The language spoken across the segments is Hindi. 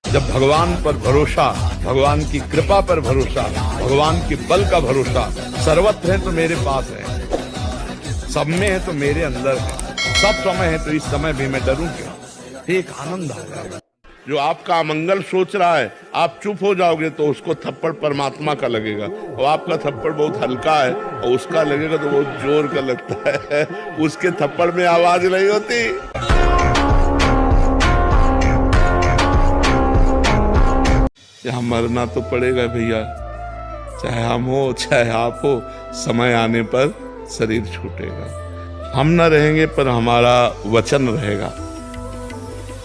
जब भगवान पर भरोसा, भगवान की कृपा पर भरोसा, भगवान के बल का भरोसा, सर्वत्र है तो मेरे पास है, सब में है तो मेरे अंदर है, सब समय है तो इस समय भी मैं डरूं क्यों? एक आनंद आ जाएगा। जो आपका अमंगल सोच रहा है, आप चुप हो जाओगे तो उसको थप्पड़ परमात्मा का लगेगा, और आपका थप्पड़ बहुत हल्का है और उसका लगेगा तो बहुत जोर का लगता है। उसके थप्पड़ में आवाज नहीं होती। यहाँ मरना तो पड़ेगा भैया, चाहे हम हो चाहे आप हो, समय आने पर शरीर छूटेगा। हम न रहेंगे पर हमारा वचन रहेगा,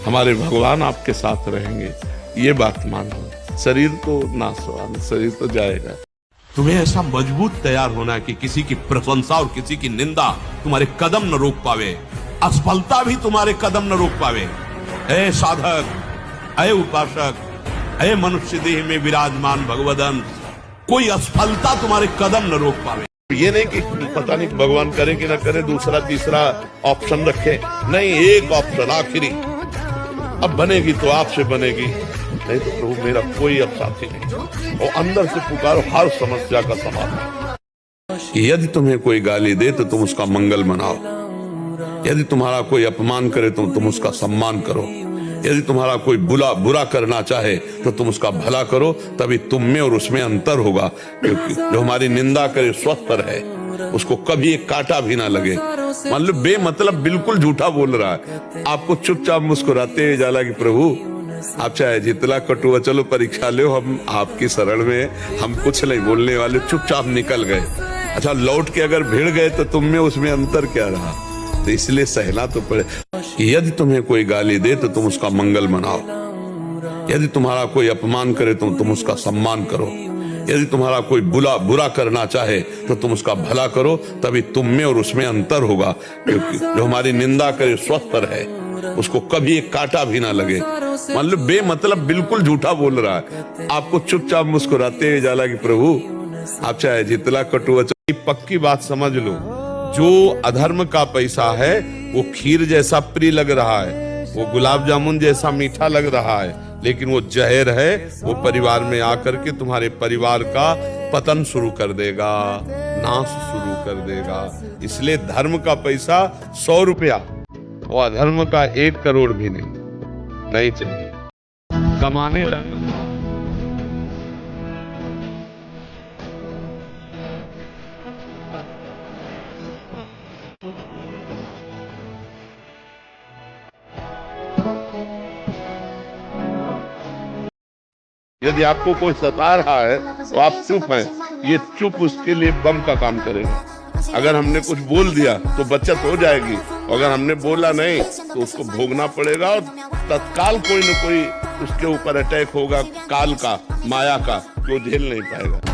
हमारे भगवान आपके साथ रहेंगे, ये बात मान लो। शरीर तो नाशवान, शरीर तो जाएगा। तुम्हें ऐसा मजबूत तैयार होना कि किसी की प्रशंसा और किसी की निंदा तुम्हारे कदम न रोक पावे, असफलता भी तुम्हारे कदम न रोक पावे। ऐ साधक, ऐ उपासक, ऐ मनुष्य देह में विराजमान भगवदन, कोई असफलता तुम्हारे कदम न रोक पावे। ये नहीं कि पता नहीं भगवान करे कि ना करे, दूसरा तीसरा ऑप्शन रखे, नहीं, एक ऑप्शन आखिरी। अब बनेगी तो आपसे बनेगी, नहीं तो प्रभु मेरा कोई अब साथी नहीं। और अंदर से पुकारो, हर समस्या का समाधान। यदि तुम्हें कोई गाली दे तो तुम उसका मंगल मनाओ, यदि तुम्हारा कोई अपमान करे तो तुम उसका सम्मान करो, यदि तुम्हारा कोई बुरा करना चाहे तो तुम उसका भला करो, तभी तुम में और उसमें अंतर होगा। क्योंकि जो हमारी निंदा करे स्वस्थ रहे, उसको कभी एक कांटा भी ना लगे। मान लो बेमतलब बिल्कुल झूठा बोल रहा है, आपको चुपचाप मुस्कुराते हुए जाला कि प्रभु आप चाहे जितना कटुआ, चलो परीक्षा लो, हम आपकी शरण में, हम कुछ नहीं बोलने वाले, चुपचाप निकल गए। अच्छा, लौट के अगर भिड़ गए तो तुम में उसमें अंतर क्या रहा? तो इसलिए सहना तो पड़े। यदि तुम्हें कोई गाली दे तो तुम उसका मंगल मनाओ, यदि तुम्हारा कोई अपमान करे तो तुम उसका सम्मान करो, यदि तुम्हारा कोई बुरा करना चाहे तो तुम उसका भला करो, तभी तुम में और उसमें अंतर होगा। क्योंकि जो हमारी निंदा करे स्वस्थ रहे, उसको कभी एक कांटा भी ना लगे। मान लो बेमतलब बिल्कुल झूठा बोल रहा है, आपको चुपचाप मुस्कुराते हुए जाला कि प्रभु आप चाहे जितना कटुआ, पक्की बात समझ लो, जो अधर्म का पैसा है वो खीर जैसा प्रिय लग रहा है, वो गुलाब जामुन जैसा मीठा लग रहा है, लेकिन वो जहर है, वो परिवार में आकर के तुम्हारे परिवार का पतन शुरू कर देगा, नाश शुरू कर देगा। इसलिए धर्म का पैसा 100 रुपया और अधर्म का 1 करोड़ भी नहीं चाहिए। कमाने लगे यदि आपको कोई सता रहा है तो आप चुप हैं, ये चुप उसके लिए बम का काम करेगा। अगर हमने कुछ बोल दिया तो बचत हो जाएगी, अगर हमने बोला नहीं तो उसको भोगना पड़ेगा, और तत्काल कोई न कोई उसके ऊपर अटैक होगा, काल का, माया का, जो झेल नहीं पाएगा।